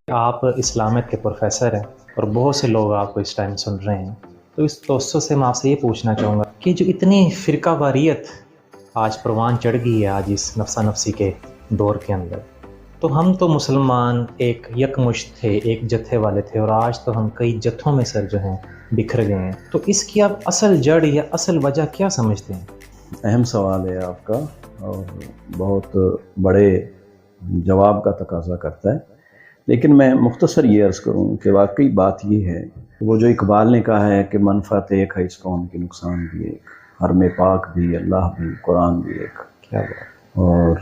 آپ اسلامت کے پروفیسر ہیں اور بہت سے لوگ آپ کو اس ٹائم سن رہے ہیں، تو اس توسط سے میں آپ سے یہ پوچھنا چاہوں گا کہ جو اتنی فرقہ واریت آج پروان چڑھ گئی ہے آج اس نفسا نفسی کے دور کے اندر، تو ہم تو مسلمان ایک یکمشت تھے، ایک جتھے والے تھے، اور آج تو ہم کئی جتھوں میں سر جو ہیں بکھر گئے ہیں. تو اس کی آپ اصل جڑ یا اصل وجہ کیا سمجھتے ہیں؟ اہم سوال ہے آپ کا، اور بہت بڑے جواب کا تقاضا کرتا ہے، لیکن میں مختصر یہ عرض کروں کہ واقعی بات یہ ہے، وہ جو اقبال نے کہا ہے کہ منفعت ایک ہے اس قوم کی، نقصان بھی ایک، حرم پاک بھی، اللہ بھی، قرآن بھی ایک، کیا بات؟ اور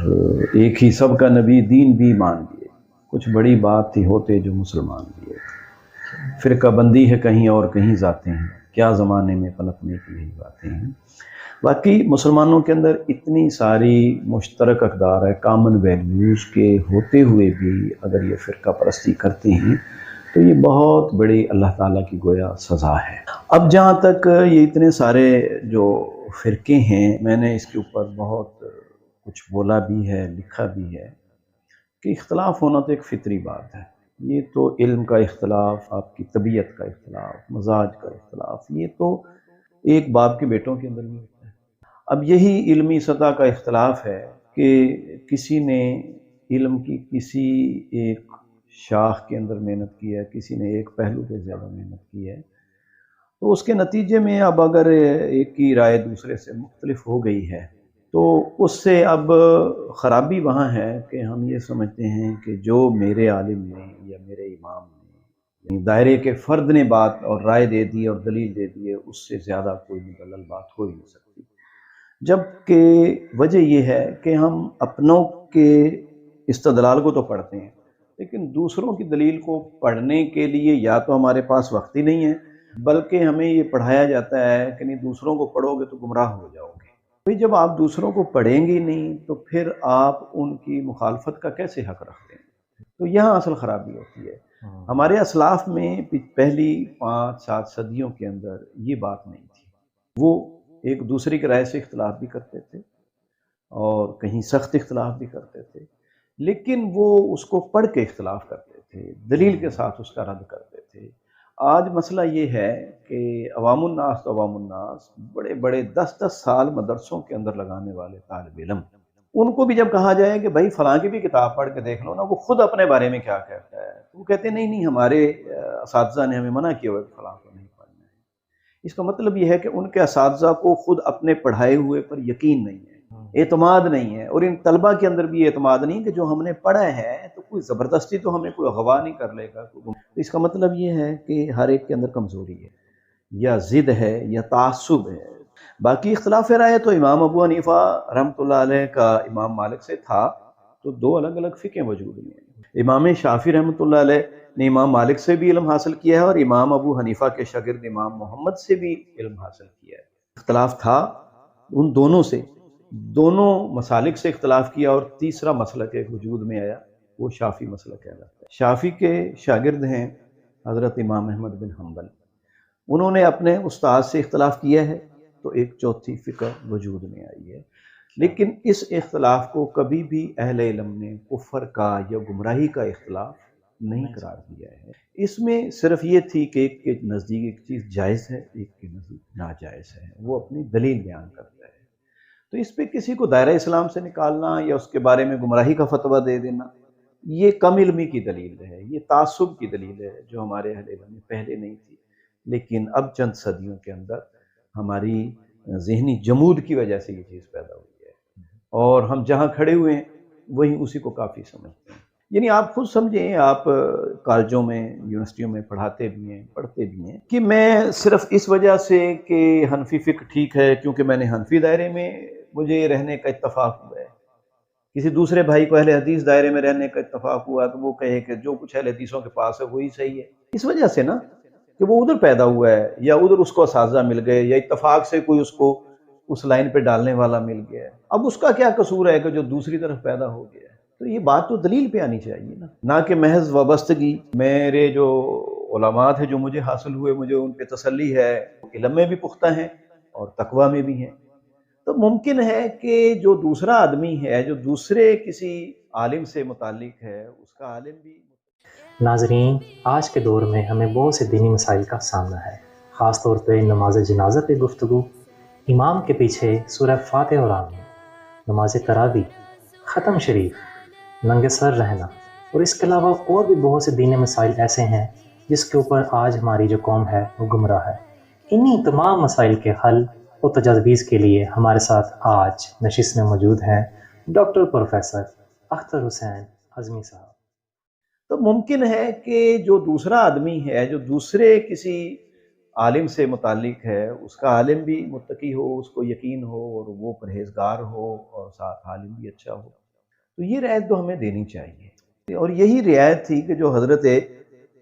ایک ہی سب کا نبی، دین بھی ایمان بھی ایک، کچھ بڑی بات تھی ہوتے جو مسلمان بھی ایک، فرقہ بندی ہے کہیں اور کہیں ذاتیں ہیں، کیا زمانے میں پلٹنے کی یہی باتیں ہیں. باقی مسلمانوں کے اندر اتنی ساری مشترک اقدار ہے، کامن ویلیوز کے ہوتے ہوئے بھی اگر یہ فرقہ پرستی کرتے ہیں تو یہ بہت بڑی اللہ تعالیٰ کی گویا سزا ہے. اب جہاں تک یہ اتنے سارے جو فرقے ہیں، میں نے اس کے اوپر بہت کچھ بولا بھی ہے، لکھا بھی ہے کہ اختلاف ہونا تو ایک فطری بات ہے. یہ تو علم کا اختلاف، آپ کی طبیعت کا اختلاف، مزاج کا اختلاف، یہ تو ایک باپ کے بیٹوں کے اندر بھی ہوتا ہے. اب یہی علمی سطح کا اختلاف ہے کہ کسی نے علم کی کسی ایک شاخ کے اندر محنت کی ہے، کسی نے ایک پہلو پہ زیادہ محنت کی ہے، تو اس کے نتیجے میں اب اگر ایک کی رائے دوسرے سے مختلف ہو گئی ہے تو اس سے اب خرابی وہاں ہے کہ ہم یہ سمجھتے ہیں کہ جو میرے عالم نے یا میرے امام نے، دائرے کے فرد نے بات اور رائے دے دی اور دلیل دے دی ہے، اس سے زیادہ کوئی مدلل بات ہو ہی نہیں سکتی. جبکہ وجہ یہ ہے کہ ہم اپنوں کے استدلال کو تو پڑھتے ہیں، لیکن دوسروں کی دلیل کو پڑھنے کے لیے یا تو ہمارے پاس وقت ہی نہیں ہے، بلکہ ہمیں یہ پڑھایا جاتا ہے کہ نہیں دوسروں کو پڑھو گے تو گمراہ ہو جاؤ گے. بھئی جب آپ دوسروں کو پڑھیں گے نہیں تو پھر آپ ان کی مخالفت کا کیسے حق رکھتے ہیں؟ تو یہاں اصل خرابی ہوتی ہے. ہمارے اسلاف میں پہلی 5-7 صدیوں کے اندر یہ بات نہیں تھی. وہ ایک دوسرے کی رائے سے اختلاف بھی کرتے تھے اور کہیں سخت اختلاف بھی کرتے تھے، لیکن وہ اس کو پڑھ کے اختلاف کرتے تھے، دلیل کے ساتھ اس کا رد کرتے تھے. آج مسئلہ یہ ہے کہ عوام الناس تو عوام الناس، بڑے بڑے 10-10 سال مدرسوں کے اندر لگانے والے طالب علم، ان کو بھی جب کہا جائے کہ بھائی فلاں کی بھی کتاب پڑھ کے دیکھ لو نا، وہ خود اپنے بارے میں کیا کہتا ہے، وہ کہتے ہیں نہیں ہمارے اساتذہ نے ہمیں منع کیا ہوا کہ فلاں کو نہیں پڑھنا ہے. اس کا مطلب یہ ہے کہ ان کے اساتذہ کو خود اپنے پڑھائے ہوئے پر یقین نہیں ہے، اعتماد نہیں ہے، اور ان طلبہ کے اندر بھی اعتماد نہیں کہ جو ہم نے پڑھا ہے تو کوئی زبردستی تو ہمیں کوئی اغوا نہیں کر لے گا. اس کا مطلب یہ ہے کہ ہر ایک کے اندر کمزوری ہے، یا ضد ہے یا تعصب ہے. باقی اختلاف رائے تو امام ابو حنیفہ رحمۃ اللہ علیہ کا امام مالک سے تھا، تو دو الگ الگ فقہیں وجود میں ہیں. امام شافعی رحمۃ اللہ علیہ نے امام مالک سے بھی علم حاصل کیا ہے اور امام ابو حنیفہ کے شاگرد امام محمد سے بھی علم حاصل کیا ہے. اختلاف تھا ان دونوں سے، دونوں مسالک سے اختلاف کیا، اور تیسرا مسلک ایک وجود میں آیا، وہ شافعی مسلک کہلاتا ہے. شافعی کے شاگرد ہیں حضرت امام احمد بن حنبل، انہوں نے اپنے استاد سے اختلاف کیا ہے تو ایک چوتھی فقہ وجود میں آئی ہے. لیکن اس اختلاف کو کبھی بھی اہل علم نے کفر کا یا گمراہی کا اختلاف نہیں قرار دیا ہے. اس میں صرف یہ تھی کہ ایک کے نزدیک ایک چیز جائز ہے، ایک کے نزدیک ناجائز ہے، وہ اپنی دلیل بیان کرتا ہے. تو اس پہ کسی کو دائرہ اسلام سے نکالنا یا اس کے بارے میں گمراہی کا فتویٰ دے دینا، یہ کم علمی کی دلیل ہے، یہ تعصب کی دلیل ہے جو ہمارے اہل علم میں پہلے نہیں تھی، لیکن اب چند صدیوں کے اندر ہماری ذہنی جمود کی وجہ سے یہ چیز پیدا ہوئی ہے، اور ہم جہاں کھڑے ہوئے ہیں وہیں اسی کو کافی سمجھتے ہیں. یعنی آپ خود سمجھیں، آپ کالجوں میں یونیورسٹیوں میں پڑھاتے بھی ہیں، پڑھتے بھی ہیں، کہ میں صرف اس وجہ سے کہ حنفی فقہ ٹھیک ہے کیونکہ میں نے حنفی دائرے میں مجھے رہنے کا اتفاق ہوا ہے، کسی دوسرے بھائی کو اہل حدیث دائرے میں رہنے کا اتفاق ہوا تو وہ کہے کہ جو کچھ اہل حدیثوں کے پاس ہے وہی صحیح ہے. اس وجہ سے نا کہ وہ ادھر پیدا ہوا ہے، یا ادھر اس کو اساتذہ مل گئے، یا اتفاق سے کوئی اس کو اس لائن پہ ڈالنے والا مل گیا ہے. اب اس کا کیا قصور ہے کہ جو دوسری طرف پیدا ہو گیا ہے؟ تو یہ بات تو دلیل پہ آنی چاہیے نا، نہ کہ محض وابستگی. میرے جو علامات ہیں جو مجھے حاصل ہوئے، مجھے ان پہ تسلی ہے، علم میں بھی پختہ ہیں اور تقویٰ میں بھی ہیں. تو ممکن ہے کہ جو دوسرا آدمی ہے جو دوسرے کسی عالم سے متعلق ہے، اس کا عالم بھی ناظرین، آج کے دور میں ہمیں بہت سے دینی مسائل کا سامنا ہے، خاص طور پہ نماز جنازہ پہ گفتگو، امام کے پیچھے سورہ فاتحہ اور آمین، نماز تراویح، ختم شریف، ننگے سر رہنا، اور اس کے علاوہ اور بھی بہت سے دینی مسائل ایسے ہیں جس کے اوپر آج ہماری جو قوم ہے وہ گمراہ ہے۔ انہی تمام مسائل کے حل اور تجاویز کے لیے ہمارے ساتھ آج نشست میں موجود ہیں ڈاکٹر پروفیسر اختر حسین اعظمی صاحب۔ تو ممکن ہے کہ جو دوسرا آدمی ہے، جو دوسرے کسی عالم سے متعلق ہے، اس کا عالم بھی متقی ہو، اس کو یقین ہو اور وہ پرہیزگار ہو اور ساتھ عالم بھی اچھا ہو، تو یہ رعایت تو ہمیں دینی چاہیے۔ اور یہی رعایت تھی کہ جو حضرت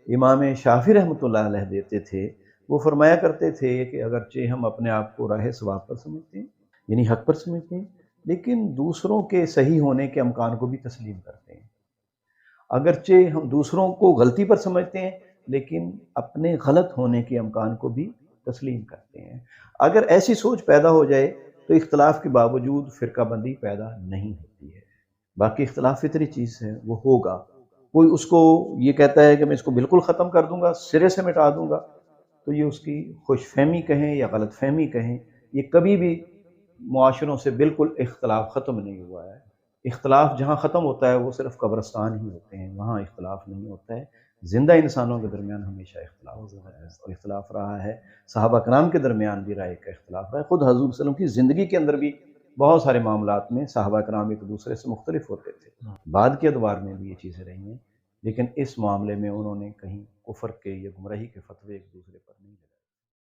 امام شافعی رحمۃ اللہ علیہ دیتے تھے۔ وہ فرمایا کرتے تھے کہ اگرچہ ہم اپنے آپ کو راہ ثواب پر سمجھتے ہیں، یعنی حق پر سمجھتے ہیں، لیکن دوسروں کے صحیح ہونے کے امکان کو بھی تسلیم کرتے ہیں۔ اگرچہ ہم دوسروں کو غلطی پر سمجھتے ہیں، لیکن اپنے غلط ہونے کے امکان کو بھی تسلیم کرتے ہیں۔ اگر ایسی سوچ پیدا ہو جائے تو اختلاف کے باوجود فرقہ بندی پیدا نہیں ہوتی ہے۔ باقی اختلاف فطری چیز ہے، وہ ہوگا۔ کوئی اس کو یہ کہتا ہے کہ میں اس کو بالکل ختم کر دوں گا، سرے سے مٹا دوں گا، تو یہ اس کی خوش فہمی کہیں یا غلط فہمی کہیں، یہ کبھی بھی معاشروں سے بالکل اختلاف ختم نہیں ہوا ہے۔ اختلاف جہاں ختم ہوتا ہے وہ صرف قبرستان ہی ہوتے ہیں، وہاں اختلاف نہیں ہوتا ہے۔ زندہ انسانوں کے درمیان ہمیشہ اختلاف ہوتا ہے اور اختلاف رہا ہے۔ صحابہ کرام کے درمیان بھی رائے کا اختلاف رہا ہے۔ خود حضور صلی اللہ علیہ وسلم کی زندگی کے اندر بھی بہت سارے معاملات میں صحابہ کرام ایک دوسرے سے مختلف ہوتے تھے۔ بعد کے ادوار میں بھی یہ چیزیں رہی ہیں، لیکن اس معاملے میں انہوں نے کہیں کفر کے یا گمراہی کے فتوے ایک دوسرے پر نہیں لگائے۔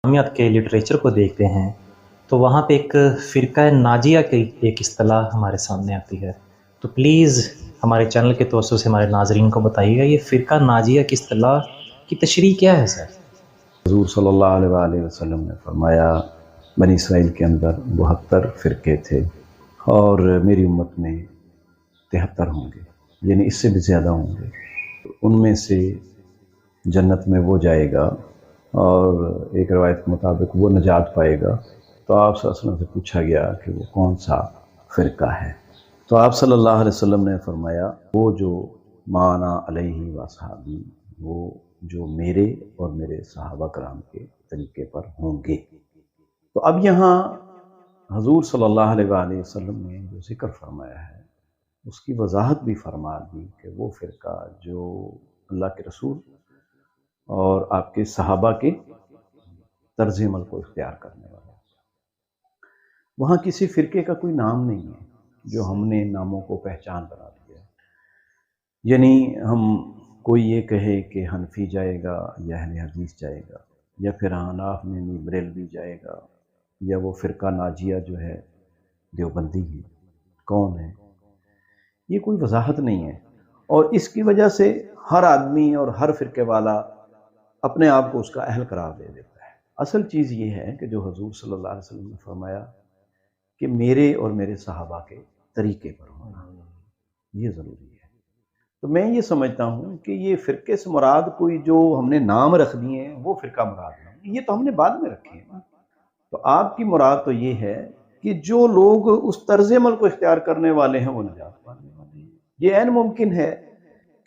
اسلامیات کے لٹریچر کو دیکھتے ہیں تو وہاں پہ ایک فرقہ ناجیہ کی ایک اصطلاح ہمارے سامنے آتی ہے، تو پلیز ہمارے چینل کے توسط سے ہمارے ناظرین کو بتائیے گا یہ فرقہ ناجیہ کی اصطلاح کی تشریح کیا ہے سر؟ حضور صلی اللہ علیہ وآلہ وسلم نے فرمایا بنی اسرائیل کے اندر 72 فرقے تھے اور میری امت میں 73 ہوں گے، یعنی اس سے بھی زیادہ ہوں گے۔ ان میں سے جنت میں وہ جائے گا اور ایک روایت کے مطابق وہ نجات پائے گا۔ تو آپ صلی اللہ علیہ وسلم سے پوچھا گیا کہ وہ کون سا فرقہ ہے، تو آپ صلی اللہ علیہ وسلم نے فرمایا وہ جو مانا علیہ وصحابی، وہ جو میرے اور میرے صحابہ کرام کے طریقے پر ہوں گے۔ تو اب یہاں حضور صلی اللہ علیہ وآلہ وسلم نے جو ذکر فرمایا ہے اس کی وضاحت بھی فرما دی کہ وہ فرقہ جو اللہ کے رسول اور آپ کے صحابہ کے طرز عمل کو اختیار کرنے والا ہے۔ وہاں کسی فرقے کا کوئی نام نہیں ہے جو ہم نے ناموں کو پہچان بنا دیا ہے، یعنی ہم کوئی یہ کہے کہ حنفی جائے گا یا اہل حدیث جائے گا، یا پھر حناف میں بریلوی جائے گا، یا وہ فرقہ ناجیہ جو ہے دیوبندی ہے، کون ہے، یہ کوئی وضاحت نہیں ہے۔ اور اس کی وجہ سے ہر آدمی اور ہر فرقے والا اپنے آپ کو اس کا اہل قرار دے دیتا ہے۔ اصل چیز یہ ہے کہ جو حضور صلی اللہ علیہ وسلم نے فرمایا کہ میرے اور میرے صحابہ کے طریقے پر ہونا، یہ ضروری ہے۔ تو میں یہ سمجھتا ہوں کہ یہ فرقے سے مراد کوئی جو ہم نے نام رکھ دیے ہیں وہ فرقہ مراد نہیں، یہ تو ہم نے بعد میں رکھے ہیں نا۔ تو آپ کی مراد تو یہ ہے کہ جو لوگ اس طرز عمل کو اختیار کرنے والے ہیں وہ نجات پانے والے ہیں۔ یہ عین ممکن ہے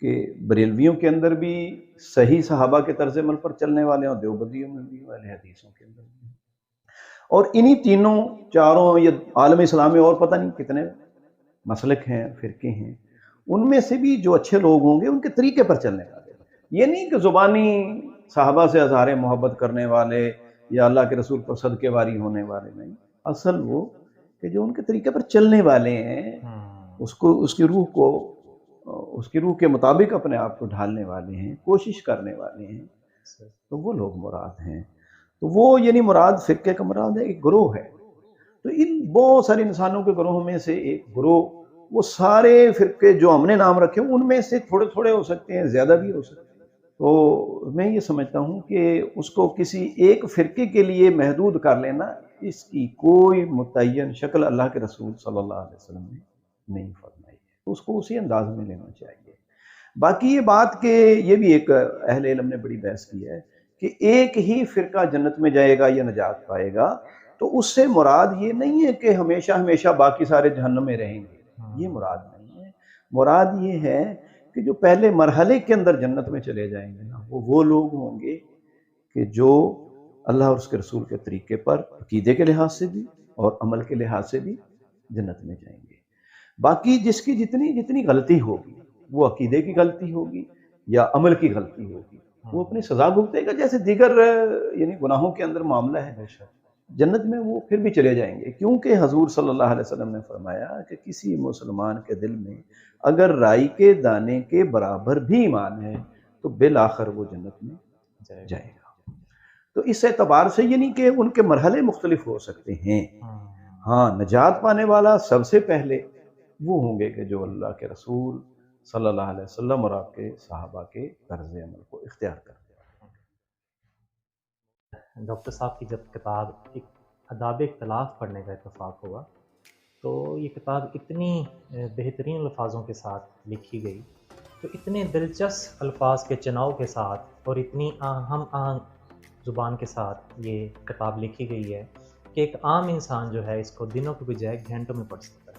کہ بریلویوں کے اندر بھی صحیح صحابہ کے طرز عمل پر چلنے والے ہیں اور دیوبندیوں میں بھی، اہل حدیثوں کے اندر بھی، اور انہی تینوں چاروں یا عالم اسلام میں اور پتہ نہیں کتنے مسلک ہیں، فرقے ہیں، ان میں سے بھی جو اچھے لوگ ہوں گے ان کے طریقے پر چلنے والے۔ یہ نہیں کہ زبانی صحابہ سے اظہار محبت کرنے والے یا اللہ کے رسول پر صدقے واری ہونے والے نہیں، اصل وہ کہ جو ان کے طریقے پر چلنے والے ہیں، اس کی روح کے مطابق اپنے آپ کو ڈھالنے والے ہیں، کوشش کرنے والے ہیں، تو وہ لوگ مراد ہیں۔ تو وہ یعنی مراد فرقے کا مراد ہے ایک گروہ ہے۔ تو ان بہت سارے انسانوں کے گروہوں میں سے ایک گروہ، وہ سارے فرقے جو ہم نے نام رکھے ان میں سے تھوڑے تھوڑے ہو سکتے ہیں، زیادہ بھی ہو سکتے ہیں۔ تو میں یہ سمجھتا ہوں کہ اس کو کسی ایک فرقے کے لیے محدود کر لینا، اس کی کوئی متعین شکل اللہ کے رسول صلی اللہ علیہ وسلم نے نہیں فرمائی ہے، تو اس کو اسی انداز میں لینا چاہیے۔ باقی یہ بات کہ یہ بھی ایک اہل علم نے بڑی بحث کی ہے کہ ایک ہی فرقہ جنت میں جائے گا یا نجات پائے گا، تو اس سے مراد یہ نہیں ہے کہ ہمیشہ ہمیشہ باقی سارے جہنم میں رہیں گے، یہ مراد نہیں ہے۔ مراد یہ ہے کہ جو پہلے مرحلے کے اندر جنت میں چلے جائیں گے نا، وہ لوگ ہوں گے کہ جو اللہ اور اس کے رسول کے طریقے پر عقیدے کے لحاظ سے بھی اور عمل کے لحاظ سے بھی جنت میں جائیں گے۔ باقی جس کی جتنی غلطی ہوگی، وہ عقیدے کی غلطی ہوگی یا عمل کی غلطی ہوگی، وہ اپنی سزا بھگتے گا، جیسے دیگر یعنی گناہوں کے اندر معاملہ ہے۔ بے شک۔ جنت میں وہ پھر بھی چلے جائیں گے، کیونکہ حضور صلی اللہ علیہ وسلم نے فرمایا کہ کسی مسلمان کے دل میں اگر رائی کے دانے کے برابر بھی ایمان ہے تو بالآخر وہ جنت میں جائے گا۔ تو اس اعتبار سے یہ نہیں کہ ان کے مرحلے مختلف ہو سکتے ہیں، ہاں نجات پانے والا سب سے پہلے وہ ہوں گے کہ جو اللہ کے رسول صلی اللہ علیہ وسلم اور آپ کے صحابہ کے طرز عمل کو اختیار کرتے ہیں۔ ڈاکٹر صاحب کی جب کتاب ایک آداب اختلاف پڑھنے کا اتفاق ہوا تو یہ کتاب اتنی بہترین الفاظوں کے ساتھ لکھی گئی، تو اتنے دلچسپ الفاظ کے چناؤ کے ساتھ اور اتنی ہم آہنگ زبان کے ساتھ یہ کتاب لکھی گئی ہے کہ ایک عام انسان جو ہے اس کو دنوں کے بجائے گھنٹوں میں پڑھ سکتا ہے،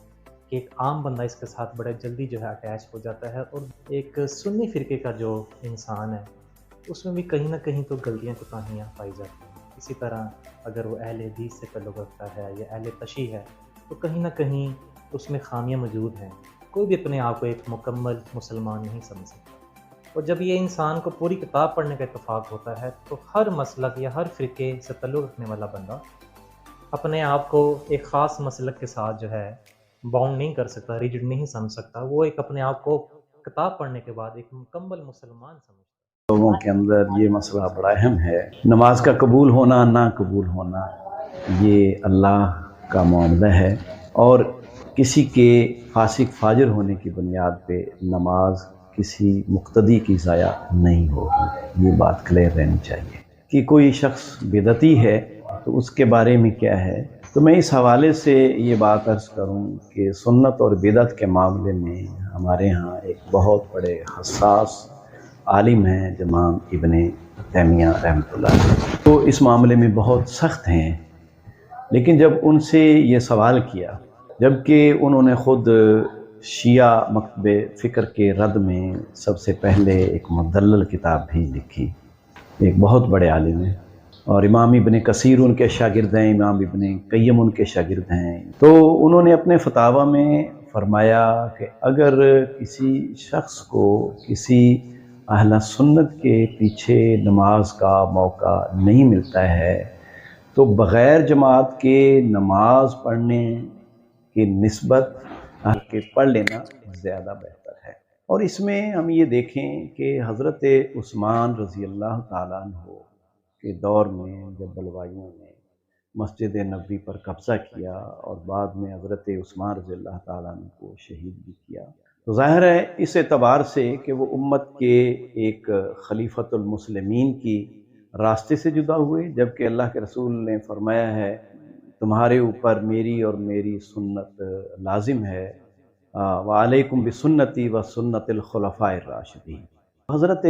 کہ ایک عام بندہ اس کے ساتھ بڑے جلدی جو ہے اٹیچ ہو جاتا ہے، اور ایک سنی فرقے کا جو انسان ہے اس میں بھی کہیں نہ کہیں تو غلطیاں کوتاہیاں پائی جاتی ہیں۔ اسی طرح اگر وہ اہل حدیث سے تعلق رکھتا ہے یا اہل تشیع ہے تو کہیں نہ کہیں اس میں خامیاں موجود ہیں۔ کوئی بھی اپنے آپ کو ایک مکمل مسلمان نہیں سمجھ سکتا، اور جب یہ انسان کو پوری کتاب پڑھنے کا اتفاق ہوتا ہے تو ہر مسلک یا ہر فرقے سے تعلق رکھنے والا بندہ اپنے آپ کو ایک خاص مسلک کے ساتھ جو ہے باؤنڈ نہیں کر سکتا، ریجڈ نہیں سمجھ سکتا، وہ ایک اپنے آپ کو کتاب پڑھنے کے بعد ایک مکمل مسلمان سمجھتا ہے۔ لوگوں کے اندر یہ مسئلہ بڑا اہم ہے، نماز کا قبول ہونا نہ قبول ہونا یہ اللہ کا معاملہ ہے، اور کسی کے فاسق فاجر ہونے کی بنیاد پہ نماز کسی مقتدی کی ضائع نہیں ہوگی، یہ بات کلیئر رہنی چاہیے۔ کہ کوئی شخص بدعتی ہے تو اس کے بارے میں کیا ہے، تو میں اس حوالے سے یہ بات عرض کروں کہ سنت اور بدعت کے معاملے میں ہمارے ہاں ایک بہت بڑے حساس عالم ہیں امام ابن تیمیہ رحمۃ اللہ علیہ، تو اس معاملے میں بہت سخت ہیں، لیکن جب ان سے یہ سوال کیا، جبکہ انہوں نے خود شیعہ مکتب فکر کے رد میں سب سے پہلے ایک مدلل کتاب بھی لکھی، ایک بہت بڑے عالم ہیں، اور امام ابن کثیر ان کے شاگرد ہیں، امام ابن قیم ان کے شاگرد ہیں، تو انہوں نے اپنے فتاویٰ میں فرمایا کہ اگر کسی شخص کو کسی اہل سنت کے پیچھے نماز کا موقع نہیں ملتا ہے تو بغیر جماعت کے نماز پڑھنے کی نسبت کے پڑھ لینا زیادہ بہتر ہے۔ اور اس میں ہم یہ دیکھیں کہ حضرت عثمان رضی اللہ تعالیٰ عنہ کے دور میں جب بلوائیوں نے مسجد نبوی پر قبضہ کیا اور بعد میں حضرت عثمان رضی اللہ تعالیٰ عنہ کو شہید بھی کیا، تو ظاہر ہے اس اعتبار سے کہ وہ امت کے ایک خلیفۃ المسلمین کی راستے سے جدا ہوئے، جبکہ اللہ کے رسول نے فرمایا ہے تمہارے اوپر میری اور میری سنت لازم ہے، وعلیکم بسنتی و سنت الخلفاء الراشدین۔ حضرت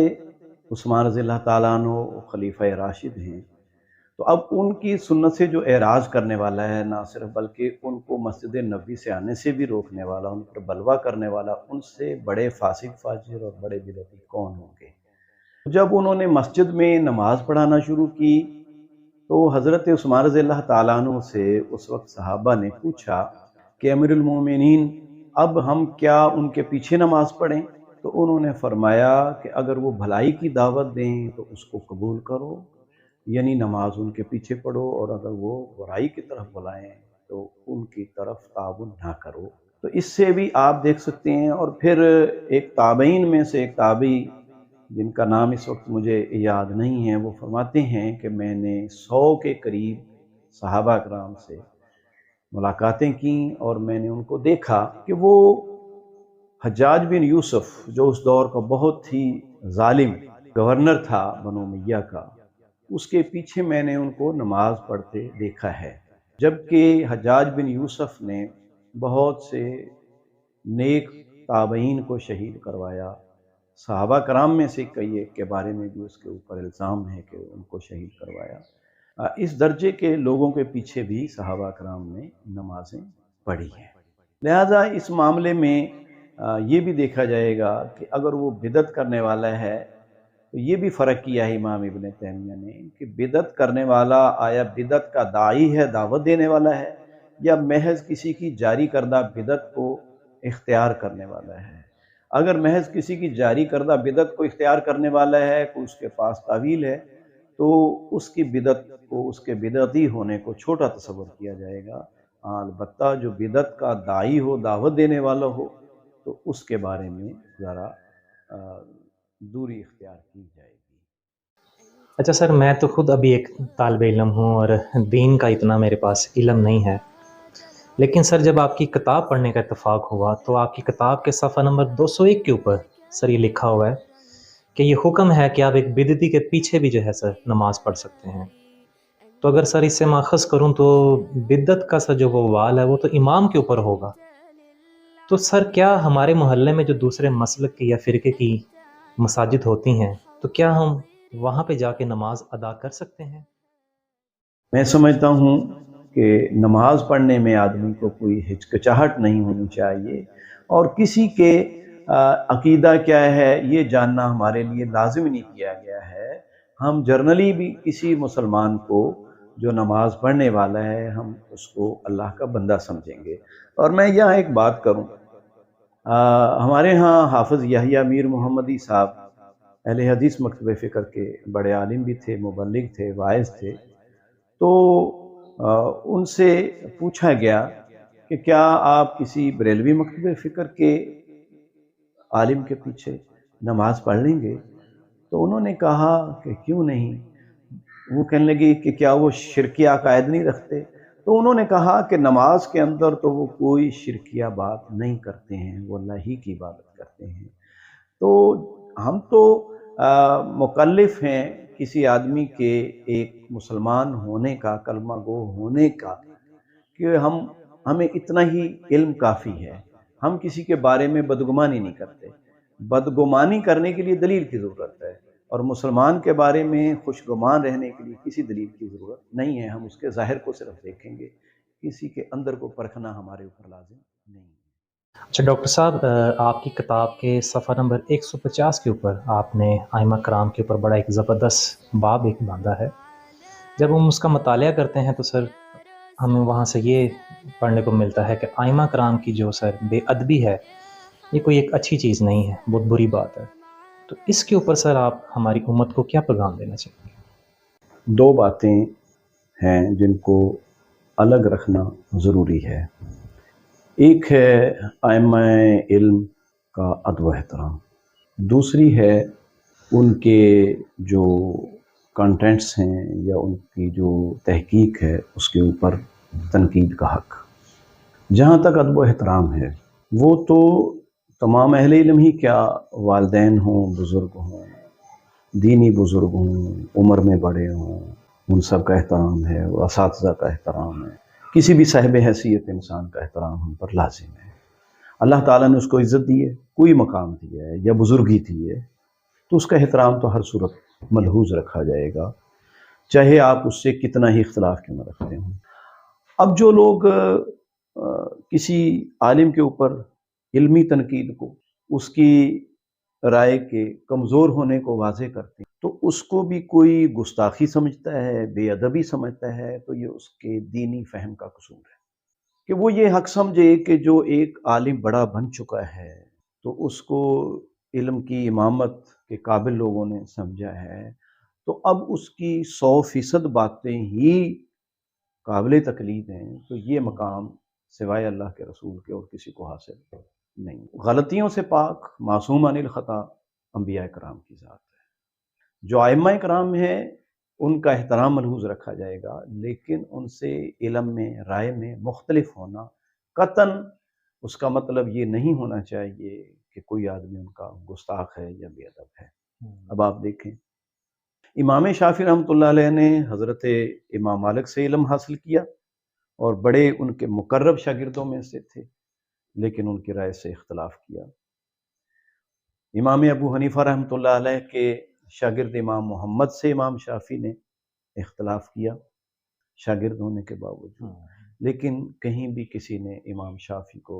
عثمان رضی اللہ تعالیٰ عنہ خلیفہ راشد ہیں، تو اب ان کی سنت سے جو اعراض کرنے والا ہے، نہ صرف بلکہ ان کو مسجد نبوی سے آنے سے بھی روکنے والا، ان پر بلوا کرنے والا، ان سے بڑے فاسق فاجر اور بڑے بدعتی کون ہوں گے؟ جب انہوں نے مسجد میں نماز پڑھانا شروع کی تو حضرت عثمان رضی اللہ تعالیٰ عنہ سے اس وقت صحابہ نے پوچھا کہ امیر المومنین اب ہم کیا ان کے پیچھے نماز پڑھیں؟ تو انہوں نے فرمایا کہ اگر وہ بھلائی کی دعوت دیں تو اس کو قبول کرو، یعنی نماز ان کے پیچھے پڑھو، اور اگر وہ برائی کی طرف بلائیں تو ان کی طرف تعاون نہ کرو۔ تو اس سے بھی آپ دیکھ سکتے ہیں۔ اور پھر ایک تابعین میں سے ایک تابعی جن کا نام اس وقت مجھے یاد نہیں ہے، وہ فرماتے ہیں کہ میں نے 100 کے قریب صحابہ کرام سے ملاقاتیں کیں اور میں نے ان کو دیکھا کہ وہ حجاج بن یوسف جو اس دور کا بہت ہی ظالم گورنر تھا بنو امیہ کا، اس کے پیچھے میں نے ان کو نماز پڑھتے دیکھا ہے، جبکہ حجاج بن یوسف نے بہت سے نیک تابعین کو شہید کروایا، صحابہ کرام میں سے کئی ایک کے بارے میں بھی اس کے اوپر الزام ہے کہ ان کو شہید کروایا۔ اس درجے کے لوگوں کے پیچھے بھی صحابہ کرام نے نمازیں پڑھی ہیں۔ لہذا اس معاملے میں یہ بھی دیکھا جائے گا کہ اگر وہ بدعت کرنے والا ہے تو یہ بھی فرق کیا ہے امام ابن تیمیہ نے کہ بدعت کرنے والا آیا بدعت کا داعی ہے، دعوت دینے والا ہے، یا محض کسی کی جاری کردہ بدعت کو اختیار کرنے والا ہے۔ اگر محض کسی کی جاری کردہ بدعت کو اختیار کرنے والا ہے، کوئی اس کے پاس تعویل ہے، تو اس کی بدعت کو، اس کے بدعتی ہونے کو چھوٹا تصور کیا جائے گا۔ البتہ جو بدعت کا داعی ہو، دعوت دینے والا ہو، تو اس کے بارے میں ذرا دوری اختیار کی جائے گی۔ اچھا سر، میں تو خود ابھی ایک طالب علم ہوں اور دین کا اتنا میرے پاس علم نہیں ہے، لیکن سر جب آپ کی کتاب پڑھنے کا اتفاق ہوا تو آپ کی کتاب کے صفحہ نمبر 201 کے اوپر سر یہ لکھا ہوا ہے کہ یہ حکم ہے کہ آپ ایک بدعتی کے پیچھے بھی جو ہے سر نماز پڑھ سکتے ہیں۔ تو اگر سر اس سے ماخذ کروں تو بدعت کا سر جو وہ وال ہے وہ تو امام کے اوپر ہوگا، تو سر کیا ہمارے محلے میں جو دوسرے مسلک کی یا فرقے کی مساجد ہوتی ہیں تو کیا ہم وہاں پہ جا کے نماز ادا کر سکتے ہیں؟ میں سمجھتا ہوں کہ نماز پڑھنے میں آدمی کو کوئی ہچکچاہٹ نہیں ہونی چاہیے، اور کسی کے عقیدہ کیا ہے یہ جاننا ہمارے لیے لازم نہیں کیا گیا ہے۔ ہم جرنلی بھی کسی مسلمان کو جو نماز پڑھنے والا ہے ہم اس کو اللہ کا بندہ سمجھیں گے۔ اور میں یہاں ایک بات کروں، ہمارے ہاں حافظ یحییٰ میر محمدی صاحب اہل حدیث مکتبہ فکر کے بڑے عالم بھی تھے، مبلغ تھے، واعظ تھے۔ تو ان سے پوچھا گیا کہ کیا آپ کسی بریلوی مکتبہ فکر کے عالم کے پیچھے نماز پڑھ لیں گے؟ تو انہوں نے کہا کہ کیوں نہیں۔ وہ کہنے لگے کہ کیا وہ شرکیہ عقائد نہیں رکھتے؟ تو انہوں نے کہا کہ نماز کے اندر تو وہ کوئی شرکیہ بات نہیں کرتے ہیں، وہ اللہ ہی کی عبادت کرتے ہیں۔ تو ہم تو مکلف ہیں کسی آدمی کے ایک مسلمان ہونے کا، کلمہ گو ہونے کا، کہ ہمیں اتنا ہی علم کافی ہے۔ ہم کسی کے بارے میں بدگمانی نہیں کرتے۔ بدگمانی کرنے کے لیے دلیل کی ضرورت ہے، اور مسلمان کے بارے میں خوشگمان رہنے کے لیے کسی دلیل کی ضرورت نہیں ہے۔ ہم اس کے ظاہر کو صرف دیکھیں گے، کسی کے اندر کو پرکھنا ہمارے اوپر لازم نہیں ہے۔ اچھا ڈاکٹر صاحب، آپ کی کتاب کے صفحہ نمبر 150 کے اوپر آپ نے ائمہ کرام کے اوپر بڑا ایک زبردست باب ایک باندھا ہے۔ جب ہم اس کا مطالعہ کرتے ہیں تو سر ہمیں وہاں سے یہ پڑھنے کو ملتا ہے کہ ائمہ کرام کی جو سر بے ادبی ہے یہ کوئی ایک اچھی چیز نہیں ہے، بہت بری بات ہے۔ تو اس کے اوپر سر آپ ہماری امت کو کیا پیغام دینا چاہیں گے؟ دو باتیں ہیں جن کو الگ رکھنا ضروری ہے۔ ایک ہے ائمہ علم کا ادب و احترام، دوسری ہے ان کے جو کانٹینٹس ہیں یا ان کی جو تحقیق ہے اس کے اوپر تنقید کا حق۔ جہاں تک ادب و احترام ہے، وہ تو تمام اہل علم ہی کیا، والدین ہوں، بزرگ ہوں، دینی بزرگ ہوں، عمر میں بڑے ہوں، ان سب کا احترام ہے، اور اساتذہ کا احترام ہے۔ کسی بھی صاحب حیثیت انسان کا احترام ہم پر لازم ہے۔ اللہ تعالیٰ نے اس کو عزت دی ہے، کوئی مقام دیا ہے یا بزرگی دی ہے، تو اس کا احترام تو ہر صورت ملحوظ رکھا جائے گا، چاہے آپ اس سے کتنا ہی اختلاف کیوں نہ رکھتے ہوں۔ اب جو لوگ کسی عالم کے اوپر علمی تنقید کو، اس کی رائے کے کمزور ہونے کو واضح کرتے ہیں، تو اس کو بھی کوئی گستاخی سمجھتا ہے، بے ادبی سمجھتا ہے، تو یہ اس کے دینی فہم کا قصور ہے کہ وہ یہ حق سمجھے کہ جو ایک عالم بڑا بن چکا ہے تو اس کو علم کی امامت کے قابل لوگوں نے سمجھا ہے، تو اب اس کی 100% باتیں ہی قابل تقلید ہیں، تو یہ مقام سوائے اللہ کے رسول کے اور کسی کو حاصل نہیں۔ غلطیوں سے پاک، معصوم عن الخطا انبیاء کرام کی ذات ہے۔ جو ائمہ کرام ہیں ان کا احترام ملحوظ رکھا جائے گا، لیکن ان سے علم میں، رائے میں مختلف ہونا قطعاً اس کا مطلب یہ نہیں ہونا چاہیے کہ کوئی آدمی ان کا گستاخ ہے یا بے ادب ہے۔ اب آپ دیکھیں، امام شافعی رحمۃ اللہ علیہ نے حضرت امام مالک سے علم حاصل کیا اور بڑے ان کے مقرب شاگردوں میں سے تھے، لیکن ان کی رائے سے اختلاف کیا۔ امام ابو حنیفہ رحمۃ اللہ علیہ کے شاگرد امام محمد سے امام شافعی نے اختلاف کیا شاگرد ہونے کے باوجود، لیکن کہیں بھی کسی نے امام شافعی کو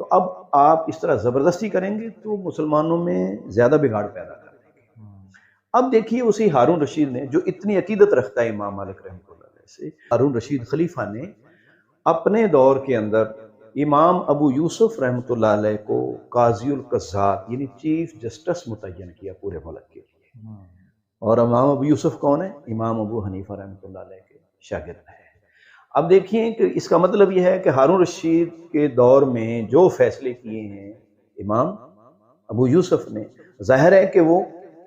تو اب آپ اس طرح زبردستی کریں گے تو مسلمانوں میں زیادہ بگاڑ پیدا کر دیں گے۔ اب دیکھیے اسی ہارون رشید نے جو اتنی عقیدت رکھتا ہے امام مالک رحمۃ اللہ علیہ سے، ہارون رشید خلیفہ نے اپنے دور کے اندر امام ابو یوسف رحمۃ اللہ علیہ کو قاضی القضات یعنی چیف جسٹس متعین کیا پورے ملک کے لیے۔ اور امام ابو یوسف کون ہے؟ امام ابو حنیفہ رحمۃ اللہ علیہ کے شاگرد ہیں۔ اب دیکھیں کہ اس کا مطلب یہ ہے کہ ہارون رشید کے دور میں جو فیصلے کیے ہیں امام ابو یوسف نے، ظاہر ہے کہ وہ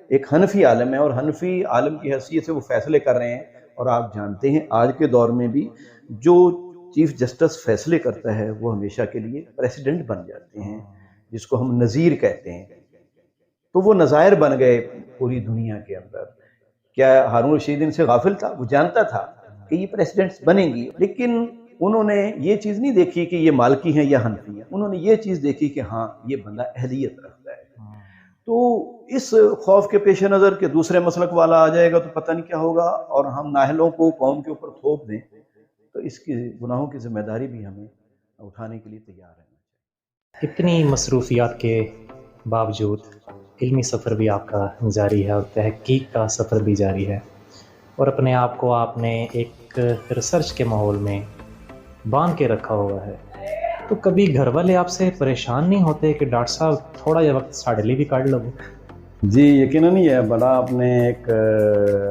ایک حنفی عالم ہے اور حنفی عالم کی حیثیت سے وہ فیصلے کر رہے ہیں۔ اور آپ جانتے ہیں آج کے دور میں بھی جو چیف جسٹس فیصلے کرتا ہے وہ ہمیشہ کے لیے پریسیڈنٹ بن جاتے ہیں، جس کو ہم نظیر کہتے ہیں۔ تو وہ نظائر بن گئے پوری دنیا کے اندر۔ کیا ہارون رشید ان سے غافل تھا؟ وہ جانتا تھا کہ یہ پریسیڈنٹس بنیں گی، لیکن انہوں نے یہ چیز نہیں دیکھی کہ یہ مالکی ہیں یا حنفی ہیں، انہوں نے یہ چیز دیکھی کہ ہاں یہ بندہ اہلیت رکھتا ہے۔ تو اس خوف کے پیش نظر کہ دوسرے مسلک والا آ جائے گا تو پتہ نہیں کیا ہوگا اور ہم نااہلوں کو قوم کے اوپر تھوپ دیں، تو اس کی گناہوں کی ذمہ داری بھی ہمیں اٹھانے کے لیے تیار رہنا چاہیے۔ اتنی مصروفیات کے باوجود علمی سفر بھی آپ کا جاری ہے اور تحقیق کا سفر بھی جاری ہے، اور اپنے آپ کو آپ نے ایک ریسرچ کے ماحول میں باندھ کے رکھا ہوا ہے، تو کبھی گھر والے آپ سے پریشان نہیں ہوتے کہ ڈاکٹر صاحب تھوڑا یہ وقت ساڑھے لیے بھی کاٹ لو؟ جی یقیناً یہ بڑا آپ نے ایک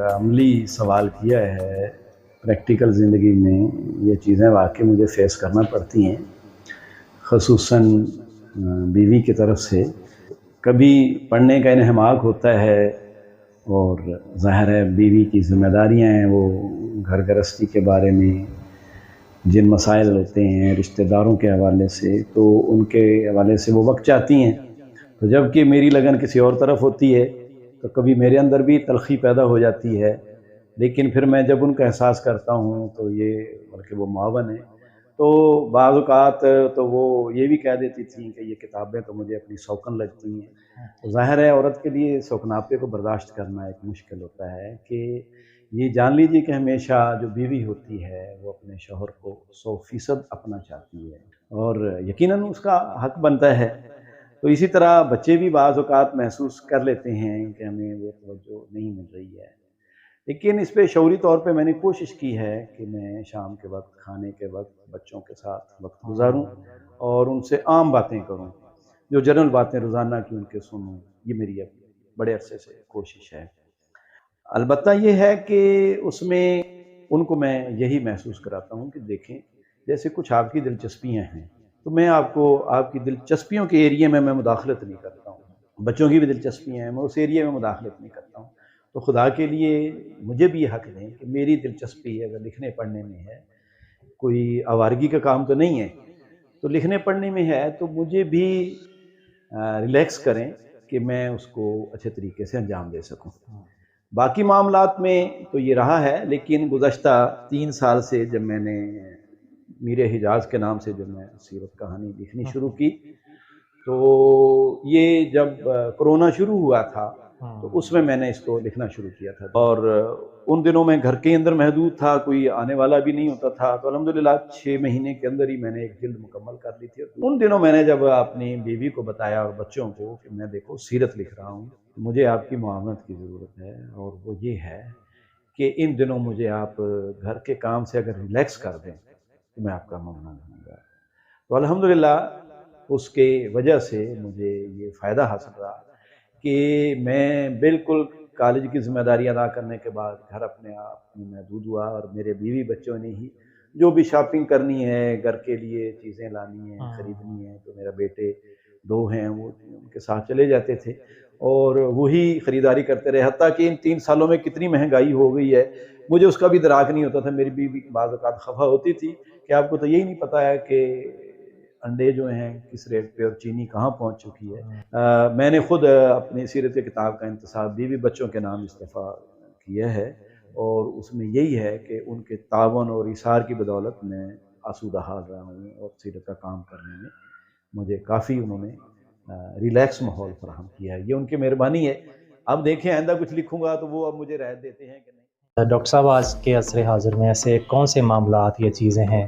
عملی سوال کیا ہے۔ پریکٹیکل زندگی میں یہ چیزیں واقعی مجھے فیس کرنا پڑتی ہیں، خصوصاً بیوی کی طرف سے۔ کبھی پڑھنے کا انہماک ہوتا ہے اور ظاہر ہے بیوی کی ذمہ داریاں ہیں، وہ گھر گرہستی کے بارے میں جن مسائل ہوتے ہیں رشتہ داروں کے حوالے سے، تو ان کے حوالے سے وہ وقت چاہتی ہیں، تو جب کہ میری لگن کسی اور طرف ہوتی ہے تو کبھی میرے اندر بھی تلخی پیدا ہو جاتی ہے، لیکن پھر میں جب ان کا احساس کرتا ہوں تو یہ بلکہ وہ معاون ہیں، تو بعض اوقات تو وہ یہ بھی کہہ دیتی تھیں کہ یہ کتابیں تو مجھے اپنی سوکن لگتی ہیں۔ تو ظاہر ہے عورت کے لیے سوکناپے کو برداشت کرنا ایک مشکل ہوتا ہے کہ یہ جان لیجیے کہ ہمیشہ جو بیوی ہوتی ہے وہ اپنے شوہر کو 100% اپنا چاہتی ہے اور یقیناً اس کا حق بنتا ہے۔ تو اسی طرح بچے بھی بعض اوقات محسوس کر لیتے ہیں کہ ہمیں وہ توجہ نہیں مل رہی ہے، لیکن اس پہ شعوری طور پہ میں نے کوشش کی ہے کہ میں شام کے وقت کھانے کے وقت بچوں کے ساتھ وقت گزاروں اور ان سے عام باتیں کروں، جو جنرل باتیں روزانہ کی ان کے سنوں۔ یہ میری اب بڑے عرصے سے کوشش ہے۔ البتہ یہ ہے کہ اس میں ان کو میں یہی محسوس کراتا ہوں کہ دیکھیں جیسے کچھ آپ کی دلچسپیاں ہیں تو میں آپ کو آپ کی دلچسپیوں کے ایریے میں مداخلت نہیں کرتا ہوں، بچوں کی بھی دلچسپیاں ہیں، میں اس ایریے میں مداخلت نہیں کرتا ہوں۔ تو خدا کے لیے مجھے بھی یہ حق دیں کہ میری دلچسپی اگر لکھنے پڑھنے میں ہے، کوئی آوارگی کا کام تو نہیں ہے، تو لکھنے پڑھنے میں ہے تو مجھے بھی ریلیکس کریں کہ میں اس کو اچھے طریقے سے انجام دے سکوں۔ باقی معاملات میں تو یہ رہا ہے، لیکن گزشتہ 3 سال سے جب میں نے میر حجاز کے نام سے جب میں سیرت کہانی لکھنی شروع کی، تو یہ جب کرونا شروع ہوا تھا تو اس میں نے اس کو لکھنا شروع کیا تھا، اور ان دنوں میں گھر کے اندر محدود تھا، کوئی آنے والا بھی نہیں ہوتا تھا، تو الحمدللہ 6 مہینے کے اندر ہی میں نے ایک جلد مکمل کر لی تھی۔ ان دنوں میں نے جب اپنی بیوی کو بتایا اور بچوں کو کہ میں دیکھو سیرت لکھ رہا ہوں، مجھے آپ کی معاونت کی ضرورت ہے، اور وہ یہ ہے کہ ان دنوں مجھے آپ گھر کے کام سے اگر ریلیکس کر دیں تو میں آپ کا ممنون ہوں گا۔ تو الحمدللہ اس کے وجہ سے مجھے یہ فائدہ حاصل رہا کہ میں بالکل کالج کی ذمہ داری ادا کرنے کے بعد گھر اپنے آپ میں محدود ہوا، اور میرے بیوی بچوں نے ہی جو بھی شاپنگ کرنی ہے، گھر کے لیے چیزیں لانی ہیں، خریدنی ہیں، تو میرا بیٹے 2 ہیں وہ ان کے ساتھ چلے جاتے تھے اور وہی خریداری کرتے رہے، حتیٰ کہ ان 3 سالوں میں کتنی مہنگائی ہو گئی ہے مجھے اس کا بھی ادراک نہیں ہوتا تھا۔ میری بیوی بعض اوقات خفا ہوتی تھی کہ آپ کو تو یہی نہیں پتہ ہے کہ انڈے جو ہیں کس ریٹ پہ اور چینی کہاں پہنچ چکی ہے۔ میں نے خود اپنی سیرت کتاب کا انتصاب بیوی بچوں کے نام اس دفعہ کیا ہے، اور اس میں یہی ہے کہ ان کے تعاون اور ایثار کی بدولت میں آسودہ حال رہا ہوں، اور سیرت کا کام کرنے میں مجھے کافی انہوں نے ریلیکس ماحول فراہم کیا ہے۔ یہ ان کی مہربانی ہے۔ اب دیکھیں آئندہ کچھ لکھوں گا تو وہ اب مجھے رعایت دیتے ہیں کہ نہیں۔ ڈاکٹر صاحب آج کے عصر حاضر میں ایسے کون سے معاملات یا چیزیں ہیں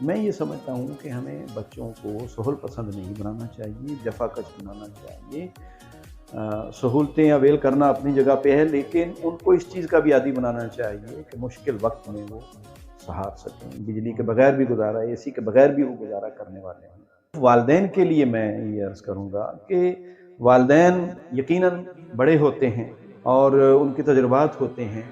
میں یہ سمجھتا ہوں کہ ہمیں بچوں کو سہول پسند نہیں بنانا چاہیے، جفا کش بنانا چاہیے۔ سہولتیں اویل کرنا اپنی جگہ پہ ہے، لیکن ان کو اس چیز کا بھی عادی بنانا چاہیے کہ مشکل وقت میں وہ سہار سکیں۔ بجلی کے بغیر بھی گزارا، اے سی کے بغیر بھی وہ گزارا کرنے والے ہیں۔ والدین کے لیے میں یہ عرض کروں گا کہ والدین یقیناً بڑے ہوتے ہیں اور ان کے تجربات ہوتے ہیں،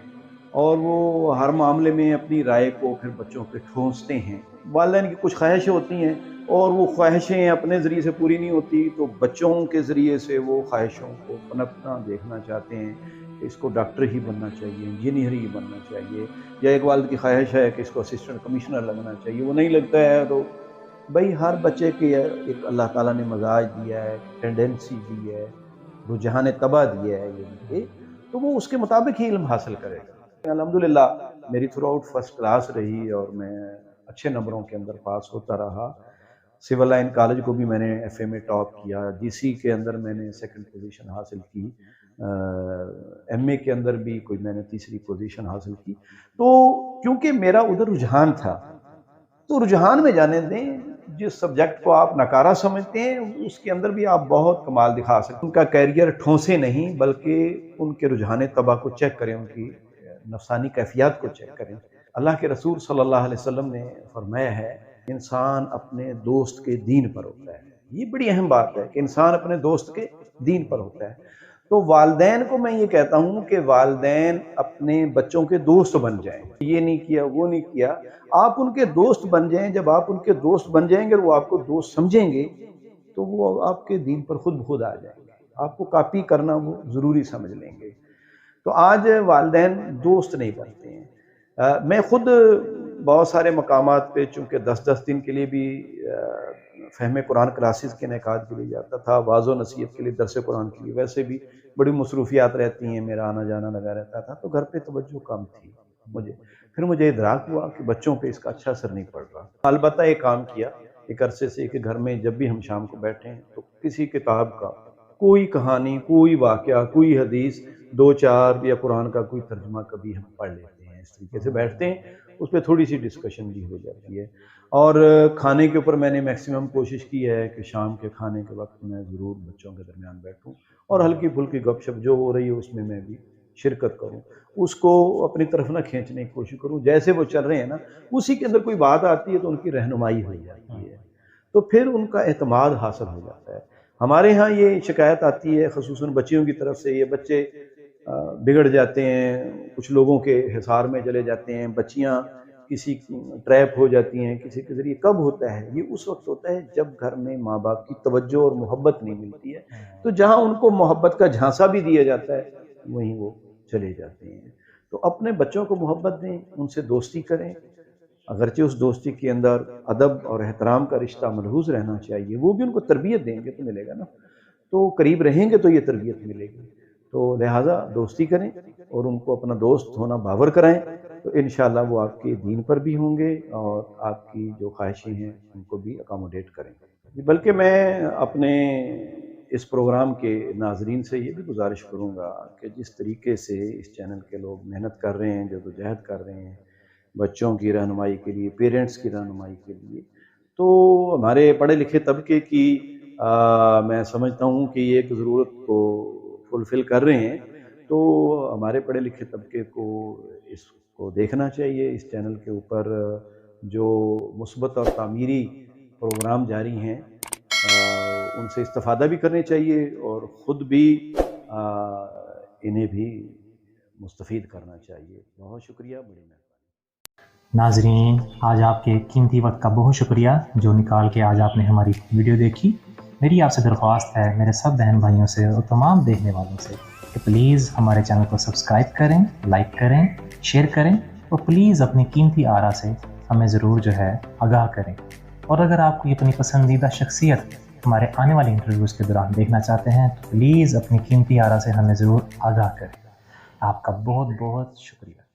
اور وہ ہر معاملے میں اپنی رائے کو پھر بچوں پہ ٹھونستے ہیں۔ والدین کی کچھ خواہشیں ہوتی ہیں اور وہ خواہشیں اپنے ذریعے سے پوری نہیں ہوتی، تو بچوں کے ذریعے سے وہ خواہشوں کو پنپنا دیکھنا چاہتے ہیں کہ اس کو ڈاکٹر ہی بننا چاہیے، انجینئر ہی بننا چاہیے، یا ایک والد کی خواہش ہے کہ اس کو اسسٹنٹ کمشنر لگنا چاہیے، وہ نہیں لگتا ہے۔ تو بھائی ہر بچے کے ایک اللہ تعالیٰ نے مزاج دیا ہے، ٹینڈنسی دی ہے، رجحان طبع دیا ہے یہ، تو وہ اس کے مطابق ہی علم حاصل کرے گا۔ الحمدللہ میری تھرو آؤٹ فرسٹ کلاس رہی اور میں اچھے نمبروں کے اندر پاس ہوتا رہا۔ سول لائن کالج کو بھی میں نے ایف اے میں ٹاپ کیا، جی سی کے اندر میں نے سیکنڈ پوزیشن حاصل کی، ایم اے کے اندر بھی کوئی میں نے تیسری پوزیشن حاصل کی۔ تو کیونکہ میرا ادھر رجحان تھا، تو رجحان میں جانے دیں، جس سبجیکٹ کو آپ ناکارہ سمجھتے ہیں اس کے اندر بھی آپ بہت کمال دکھا سکتے ہیں۔ ان کا کیریئر ٹھونسے نہیں، بلکہ ان کے رجحان طبع کو چیک کریں، ان کی نفسانی کیفیات کو چیک کریں۔ اللہ کے رسول صلی اللہ علیہ وسلم نے فرمایا ہے انسان اپنے دوست کے دین پر ہوتا ہے۔ یہ بڑی اہم بات ہے کہ انسان اپنے دوست کے دین پر ہوتا ہے۔ تو والدین کو میں یہ کہتا ہوں کہ والدین اپنے بچوں کے دوست بن جائیں، یہ نہیں کیا وہ نہیں کیا، آپ ان کے دوست بن جائیں۔ جب آپ ان کے دوست بن جائیں گے اور وہ آپ کو دوست سمجھیں گے تو وہ آپ کے دین پر خود بخود آ جائیں گے، آپ کو کاپی کرنا وہ ضروری سمجھ لیں گے۔ تو آج والدین دوست نہیں بنتے ہیں۔ میں خود بہت سارے مقامات پہ چونکہ 10 دن کے لیے بھی فہم قرآن کلاسز کے انعقاد کے لیے جاتا تھا، واعظ و نصیحت کے لیے، درس قرآن کے لیے، ویسے بھی بڑی مصروفیات رہتی ہیں، میرا آنا جانا لگا رہتا تھا، تو گھر پہ توجہ کم تھی مجھے۔ پھر مجھے ادراک ہوا کہ بچوں پہ اس کا اچھا اثر نہیں پڑ رہا۔ البتہ ایک کام کیا ایک عرصے سے کہ گھر میں جب بھی ہم شام کو بیٹھیں تو کسی کتاب کا کوئی کہانی، کوئی واقعہ، کوئی حدیث، 2-4 یا قرآن کا کوئی ترجمہ کبھی ہم پڑھ لیتے ہیں، اس طریقے سے بیٹھتے ہیں، اس پہ تھوڑی سی ڈسکشن بھی ہو جاتی ہے۔ اور کھانے کے اوپر میں نے میکسیمم کوشش کی ہے کہ شام کے کھانے کے وقت میں ضرور بچوں کے درمیان بیٹھوں اور ہلکی پھلکی گپ شپ جو ہو رہی ہے اس میں بھی شرکت کروں، اس کو اپنی طرف نہ کھینچنے کی کوشش کروں۔ جیسے وہ چل رہے ہیں نا، اسی کے اندر کوئی بات آتی ہے تو ان کی رہنمائی ہو جاتی ہے، تو پھر ان کا اعتماد حاصل ہو جاتا ہے۔ ہمارے ہاں یہ شکایت آتی ہے خصوصاً بچیوں کی طرف سے، یہ بچے بگڑ جاتے ہیں، کچھ لوگوں کے حصار میں چلے جاتے ہیں، بچیاں کسی ٹریپ ہو جاتی ہیں کسی کے ذریعے۔ کب ہوتا ہے یہ؟ اس وقت ہوتا ہے جب گھر میں ماں باپ کی توجہ اور محبت نہیں ملتی ہے، تو جہاں ان کو محبت کا جھانسا بھی دیا جاتا ہے وہیں وہ چلے جاتے ہیں۔ تو اپنے بچوں کو محبت دیں، ان سے دوستی کریں، اگرچہ اس دوستی کے اندر ادب اور احترام کا رشتہ ملحوظ رہنا چاہیے، وہ بھی ان کو تربیت دیں گے تو ملے گا نا، تو قریب رہیں گے تو یہ تربیت ملے گی۔ تو لہٰذا دوستی کریں اور ان کو اپنا دوست ہونا باور کرائیں، تو انشاءاللہ وہ آپ کے دین پر بھی ہوں گے اور آپ کی جو خواہشیں ہیں ان کو بھی اکاموڈیٹ کریں گے۔ بلکہ میں اپنے اس پروگرام کے ناظرین سے یہ بھی گزارش کروں گا کہ جس طریقے سے اس چینل کے لوگ محنت کر رہے ہیں، جدوجہد کر رہے ہیں بچوں کی رہنمائی کے لیے، پیرنٹس کی رہنمائی کے لیے، تو ہمارے پڑھے لکھے طبقے کی میں سمجھتا ہوں کہ یہ ایک ضرورت کو فلفل کر رہے ہیں، تو ہمارے پڑھے لکھے طبقے کو اس کو دیکھنا چاہیے۔ اس چینل کے اوپر جو مثبت اور تعمیری پروگرام جاری ہیں ان سے استفادہ بھی کرنے چاہیے اور خود بھی انہیں بھی مستفید کرنا چاہیے۔ بہت شکریہ، بڑی مہربانی۔ ناظرین، آج آپ کے قیمتی وقت کا بہت شکریہ جو نکال کے آج آپ نے ہماری ویڈیو دیکھی۔ میری آپ سے درخواست ہے، میرے سب بہن بھائیوں سے اور تمام دیکھنے والوں سے، کہ پلیز ہمارے چینل کو سبسکرائب کریں، لائک کریں، شیئر کریں اور پلیز اپنی قیمتی آرا سے ہمیں ضرور جو ہے آگاہ کریں۔ اور اگر آپ کو اپنی پسندیدہ شخصیت ہمارے آنے والے انٹرویوز کے دوران دیکھنا چاہتے ہیں تو پلیز اپنی قیمتی آرا سے ہمیں ضرور آگاہ کریں۔ آپ کا بہت بہت شکریہ۔